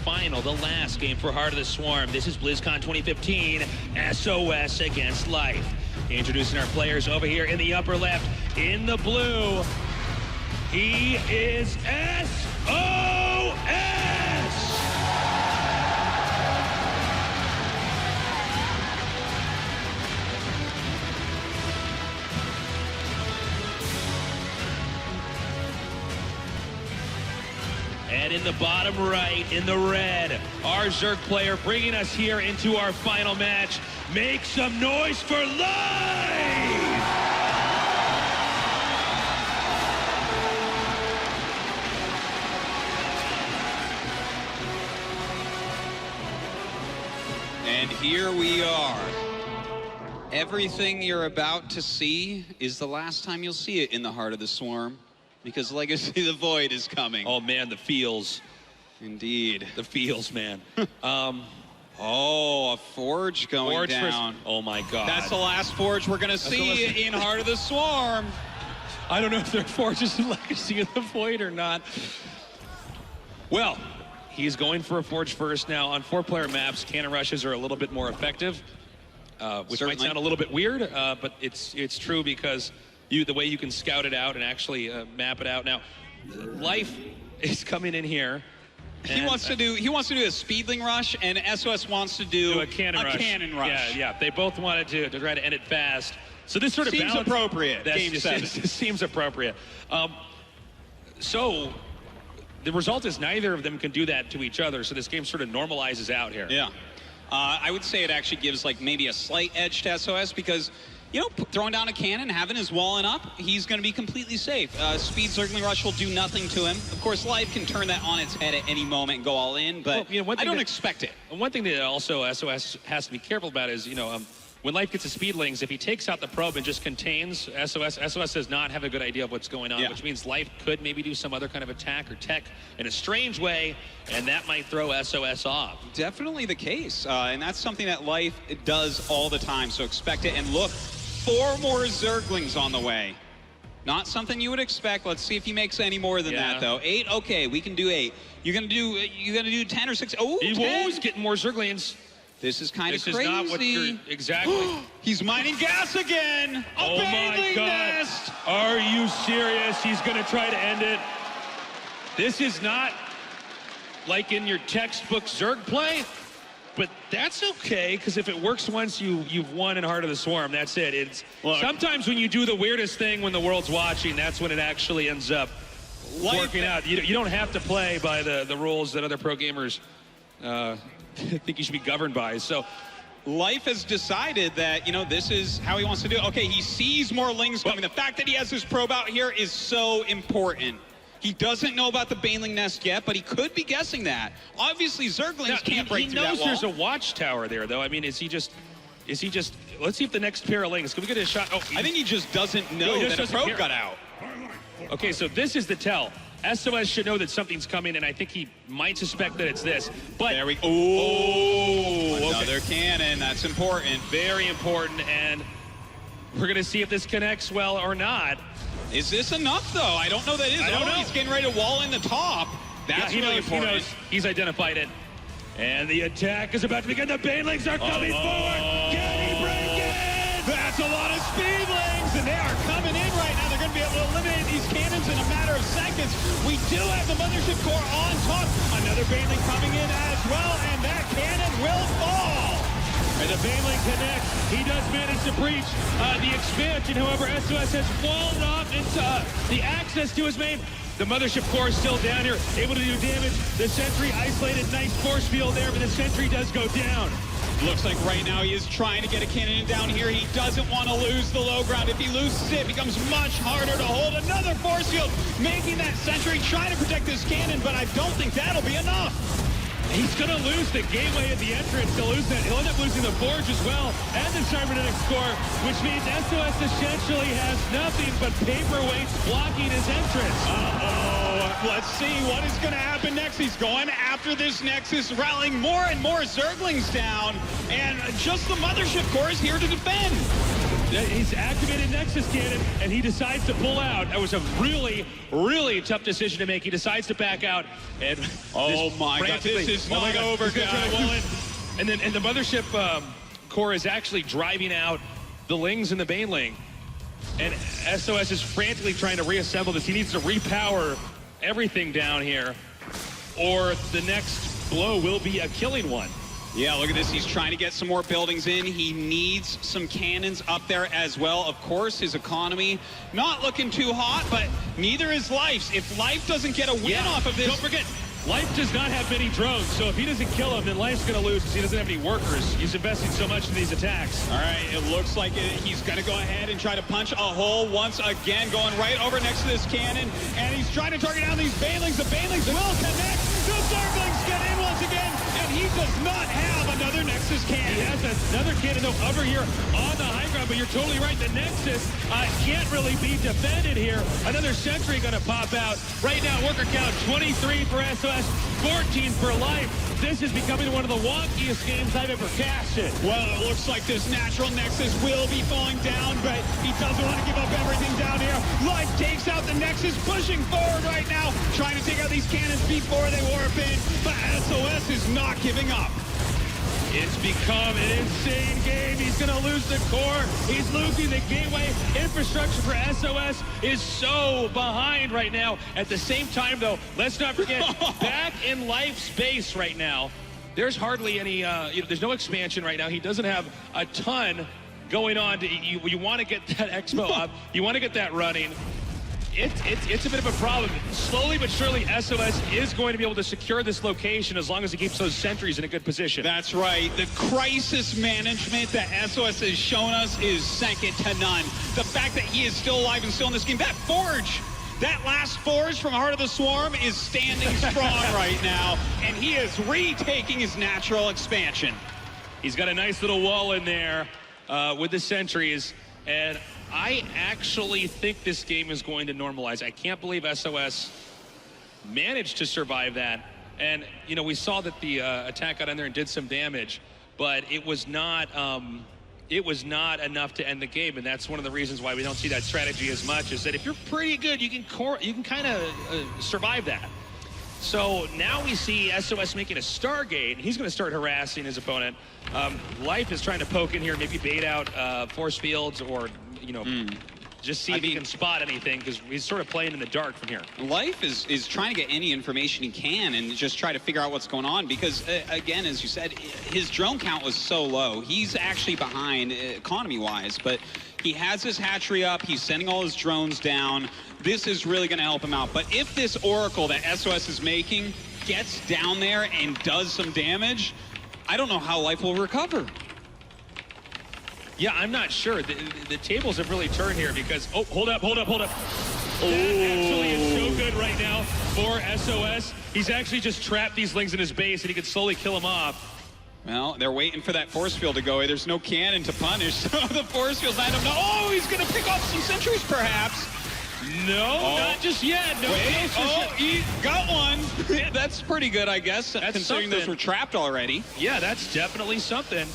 final, the last game for Heart of the Swarm. This is BlizzCon 2015, SOS against Life. Introducing our players over here in the upper left, in the blue, he is SOS! And in the bottom right, in the red, our Zerg player bringing us here into our final match. Make some noise for Life! And here we are. Everything you're about to see is the last time you'll see it in the Heart of the Swarm, because Legacy of the Void is coming. Oh man, the feels. Indeed. The feels, man. Oh, a Forge going down. Oh my God. That's the last Forge we're gonna see in Heart of the Swarm. I don't know if there are Forges in Legacy of the Void or not. Well, he's going for a Forge first now. On 4-player maps, cannon rushes are a little bit more effective, which might sound a little bit weird, but it's true because the way you can scout it out and actually map it out. Now, Life is coming in here. He wants to do a speedling rush, and SOS wants to do a cannon rush. Yeah. They both wanted to try to end it fast. So this sort of seems balance, appropriate. Game 7 seems appropriate. So the result is neither of them can do that to each other. So this game sort of normalizes out here. Yeah, I would say it actually gives like maybe a slight edge to SOS because, you know, throwing down a cannon, having his walling up, he's going to be completely safe. Speed Zergling Rush will do nothing to him. Of course, Life can turn that on its head at any moment and go all in, but well, you know, I don't expect it. One thing that also SOS has to be careful about is, you know, when Life gets to speedlings, if he takes out the probe and just contains SOS does not have a good idea of what's going on, which means Life could maybe do some other kind of attack or tech in a strange way, and that might throw SOS off. Definitely the case, and that's something that Life does all the time, so expect it. And look, 4 more Zerglings on the way. Not something you would expect. Let's see if he makes any more than that, though. 8, okay, we can do 8. You're gonna do 10 or 6. Oh, he's 10. always getting more Zerglings. This is kind of crazy. This is not what you're exactly. He's mining gas again. Oh my God! Nest. Are you serious? He's gonna try to end it. This is not like in your textbook Zerg play. But that's okay, because if it works once, you've won in Heart of the Swarm. That's it. It's sometimes when you do the weirdest thing when the world's watching, that's when it actually ends up working out. You don't have to play by the rules that other pro gamers think you should be governed by. So Life has decided that, you know, this is how he wants to do it. Okay, he sees more Lings coming. The fact that he has his probe out here is so important. He doesn't know about the Baneling Nest yet, but he could be guessing that. Obviously, Zerglings can't break through that wall. He knows there's a watchtower there, though. I mean, is he just, let's see if the next pair of Lings, can we get a shot? Oh, I think he just doesn't know that a probe got out. Okay, so this is the tell. SOS should know that something's coming, and I think he might suspect that it's this. But there we go. Oh, another cannon. That's important. Very important, and we're going to see if this connects well or not. Is this enough, though? I don't know that is. I don't know. He's getting ready to wall in the top. That's really important. He knows. He's identified it. And the attack is about to begin. The Banelings are coming forward. Can he break it? That's a lot of speedlings, and they are coming in right now. They're going to be able to eliminate these cannons in a matter of seconds. We do have the Mothership Core on top. Another Baneling coming in as well, and that cannon will fall. And the Baneling connects. He does manage to breach the expansion. However, SOS has walled off into the access to his main. The Mothership Core is still down here, able to do damage. The Sentry isolated, nice force field there, but the Sentry does go down. Looks like right now he is trying to get a cannon down here. He doesn't want to lose the low ground. If he loses it, it becomes much harder to hold. Another force field, making that Sentry try to protect this cannon, but I don't think that'll be enough. He's going to lose the gateway at the entrance. He'll lose that. He'll end up losing the Forge as well, and the Cybernetic Core, which means SOS essentially has nothing but paperweights blocking his entrance. Let's see what is going to happen next. He's going after this Nexus, rallying more and more Zerglings down, and just the Mothership Core is here to defend. He's activated Nexus Cannon, and he decides to pull out. That was a really, really tough decision to make. He decides to back out. And oh my God, this is not over, guys. And then the Mothership core is actually driving out the Lings and the Baneling. And SOS is frantically trying to reassemble this. He needs to repower everything down here, or the next blow will be a killing one. Yeah, look at this. He's trying to get some more buildings in. He needs some cannons up there as well. Of course, his economy not looking too hot, but neither is Life's. If Life doesn't get a win off of this... Don't forget, Life does not have many drones, so if he doesn't kill him, then Life's going to lose because he doesn't have any workers. He's investing so much in these attacks. All right, it looks like he's going to go ahead and try to punch a hole once again, going right over next to this cannon, and he's trying to target down these Banelings. The Banelings will connect. The Zerglings get in once again, and he does not have another Nexus cannon. He has another cannon, though, over here on the high ground, but you're totally right. The Nexus can't really be defended here. Another sentry going to pop out. Right now, worker count 23 for SOS, 14 for Life. This is becoming one of the wonkiest games I've ever casted. Well, it looks like this natural Nexus will be falling down, but he doesn't want to give up everything down here. Life takes out the Nexus, pushing forward right now, trying to take out these cannons before they warp in, but SOS is not giving up. It's become an insane game. He's going to lose the core. He's losing the gateway. Infrastructure for SOS is so behind right now. At the same time, though, let's not forget, back in Life's base right now, there's hardly any, there's no expansion right now. He doesn't have a ton going on. You want to get that expo up. You want to get that running. It's a bit of a problem. Slowly but surely, SOS is going to be able to secure this location as long as he keeps those sentries in a good position. That's right. The crisis management that SOS has shown us is second to none. The fact that he is still alive and still in this game, that Forge, that last Forge from Heart of the Swarm is standing strong right now, and he is retaking his natural expansion. He's got a nice little wall in there with the sentries, and I actually think this game is going to normalize. I can't believe SOS managed to survive that. And, you know, we saw that the attack got in there and did some damage, but it was not enough to end the game. And that's one of the reasons why we don't see that strategy as much, is that if you're pretty good, you can kind of survive that. So now we see SOS making a Stargate. He's going to start harassing his opponent. Life is trying to poke in here, maybe bait out force fields, or just see if he can spot anything, because he's sort of playing in the dark from here. Life is trying to get any information he can and just try to figure out what's going on, because, again, as you said, his drone count was so low. He's actually behind economy-wise, but he has his hatchery up. He's sending all his drones down. This is really going to help him out. But if this Oracle that SOS is making gets down there and does some damage, I don't know how Life will recover. Yeah, I'm not sure. The tables have really turned here, because, oh, hold up. That actually is so good right now for SOS. He's actually just trapped these Lings in his base, and he can slowly kill them off. Well, they're waiting for that force field to go away. There's no cannon to punish, so the force field's not enough. Oh, he's going to pick off some sentries, perhaps. No, not just yet. No, he got one. That's pretty good, I guess, considering those were trapped already. Yeah, that's definitely something.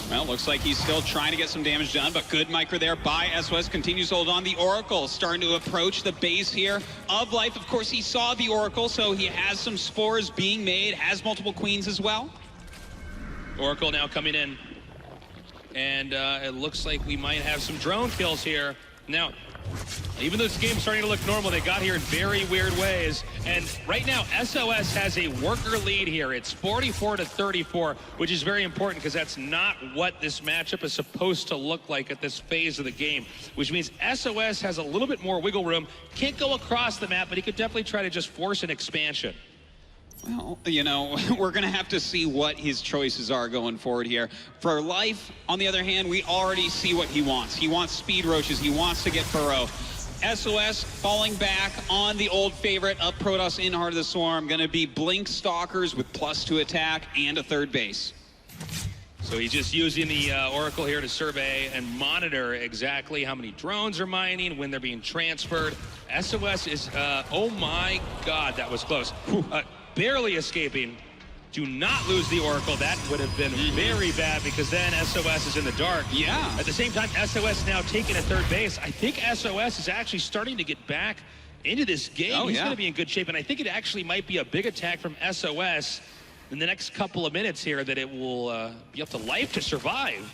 Well, looks like he's still trying to get some damage done, but good micro there by SOS. Continues to hold on. The Oracle starting to approach the base here of Life. Of course, he saw the Oracle, so he has some spores being made, has multiple queens as well. Oracle now coming in. And it looks like we might have some drone kills here. Now, even though this game's starting to look normal, they got here in very weird ways. And right now, SOS has a worker lead here. It's 44-34, which is very important, because that's not what this matchup is supposed to look like at this phase of the game, which means SOS has a little bit more wiggle room. Can't go across the map, but he could definitely try to just force an expansion. Well, you know, we're going to have to see what his choices are going forward here. For Life, on the other hand, we already see what he wants. He wants speed roaches. He wants to get burrow. SOS falling back on the old favorite of Protoss in Heart of the Swarm. Going to be Blink Stalkers with +2 attack and a third base. So he's just using the Oracle here to survey and monitor exactly how many drones are mining, when they're being transferred. SOS is, oh my God, that was close. Barely escaping. Do not lose the Oracle. That would have been very bad because then SOS is in the dark. Yeah. At the same time, SOS now taking a third base. I think SOS is actually starting to get back into this game. Oh, He's yeah. going to be in good shape, and I think it actually might be a big attack from SOS in the next couple of minutes here that it will be up to Life to survive.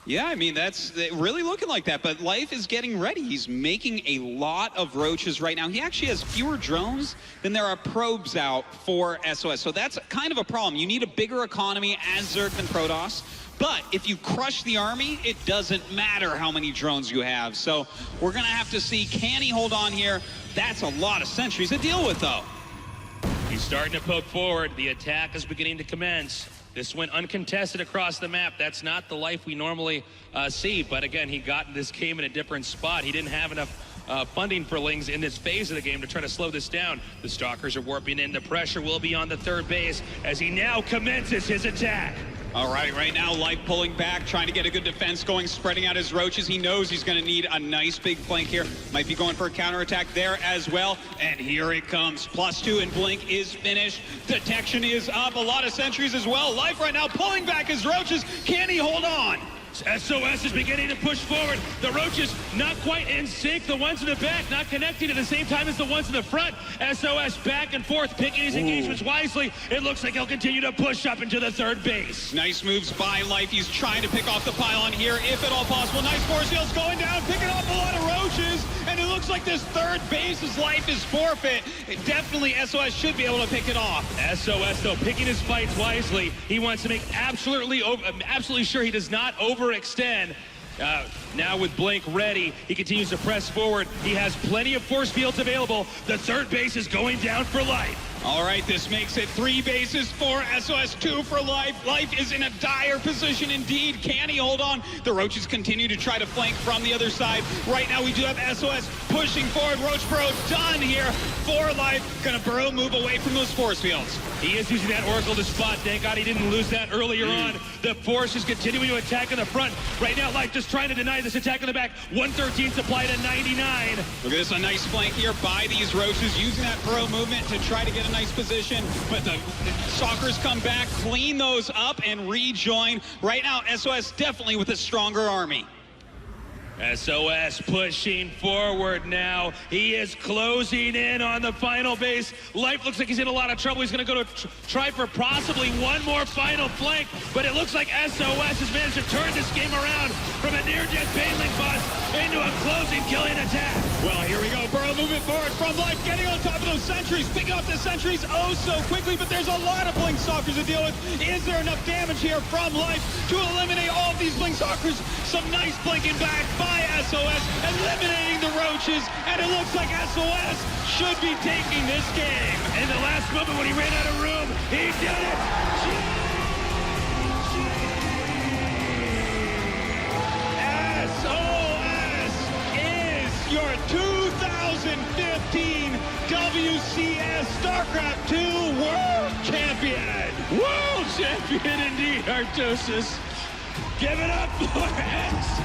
Yeah, I mean, that's really looking like that, but Life is getting ready. He's making a lot of roaches right now. He actually has fewer drones than there are probes out for SOS, so that's kind of a problem. You need a bigger economy as Zerg than Protoss, but if you crush the army, it doesn't matter how many drones you have. So we're going to have to see, can he hold on here? That's a lot of sentries to deal with, though. He's starting to poke forward. The attack is beginning to commence. This went uncontested across the map. That's not the Life we normally see. But again, he got this game in a different spot. He didn't have enough funding for Lings in this phase of the game to try to slow this down. The Stalkers are warping in. The pressure will be on the third base as he now commences his attack. All right now, Life pulling back, trying to get a good defense going, spreading out his roaches. He knows he's going to need a nice big flank here. Might be going for a counterattack there as well. And here it comes. +2 and Blink is finished. Detection is up. A lot of sentries as well. Life right now pulling back his roaches. Can he hold on? SOS is beginning to push forward. The roaches not quite in sync. The ones in the back not connecting at the same time as the ones in the front. SOS back and forth, picking his engagements wisely. It looks like he'll continue to push up into the third base. Nice moves by Life. He's trying to pick off the pylon here, if at all possible. Nice force fields going down, picking off a lot of roaches. And it looks like this third base's life is forfeit. Definitely SOS should be able to pick it off. SOS, though, picking his fights wisely. He wants to make absolutely sure he does not overextend. Now with Blink ready, he continues to press forward. He has plenty of force fields available. The third base is going down for Life. All right, this makes it 3 bases for SOS, 2 for Life. Life is in a dire position indeed. Can he hold on? The Roaches continue to try to flank from the other side. Right now, we do have SOS pushing forward. Roach Burrow done here for Life. Gonna Burrow move away from those force fields. He is using that Oracle to spot. Thank God he didn't lose that earlier on. The Force is continuing to attack in the front. Right now, Life just trying to deny this attack in the back. 113 supply to 99. Look at this, a nice flank here by these Roaches, using that Burrow movement to try to get a nice position. But the Stalkers come back, clean those up, and rejoin. Right now, SOS definitely with a stronger army. SOS pushing forward now. He is closing in on the final base. Life looks like he's in a lot of trouble. He's going to go to try for possibly one more final flank, but it looks like SOS has managed to turn this game around from a near-death Baneling bust into a closing killing attack. Well, here we go. Burrow moving forward from Life, getting on top of those sentries, picking up the sentries oh so quickly, but there's a lot of Blink Stalkers to deal with. Is there enough damage here from Life to eliminate all of these Blink Stalkers? Some nice blinking back by SOS, eliminating the Roaches, and it looks like SOS should be taking this game. In the last moment when he ran out of room, he did it! SOS is your 2015 WCS StarCraft 2 World Champion. World champion indeed, Artosis. Give it up for SOS!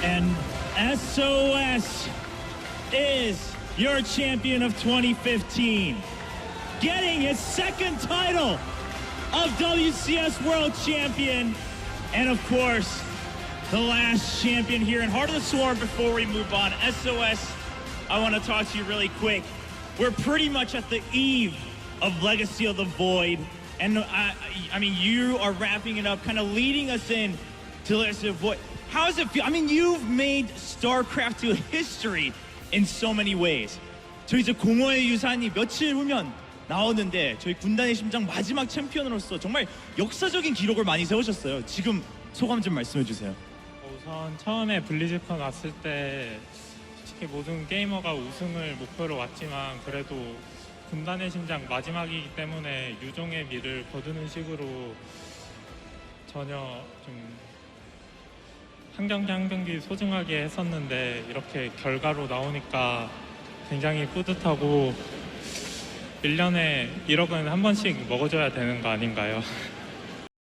And SOS is your champion of 2015, getting his second title of WCS World Champion. And of course, the last champion here in Heart of the Swarm. Before we move on, SOS, I want to talk to you really quick. We're pretty much at the eve of Legacy of the Void. And I mean, you are wrapping it up, kind of leading us in to Legacy of the Void. How does it feel? I mean, you've made StarCraft to history in so many ways. 저희 이제 공허의 유산이 며칠 후면 나오는데 저희 군단의 심장 마지막 챔피언으로서 정말 역사적인 기록을 많이 세우셨어요. 지금 소감 좀 말씀해 주세요. 우선 처음에 블리즈컨 왔을 때 솔직히 모든 게이머가 우승을 목표로 왔지만 그래도 군단의 심장 마지막이기 때문에 유종의 미를 거두는 식으로 전혀 좀 한 경기 한 경기 소중하게 했었는데 이렇게 결과로 나오니까 굉장히 뿌듯하고 1년에 1억은 한 번씩 먹어줘야 되는 거 아닌가요?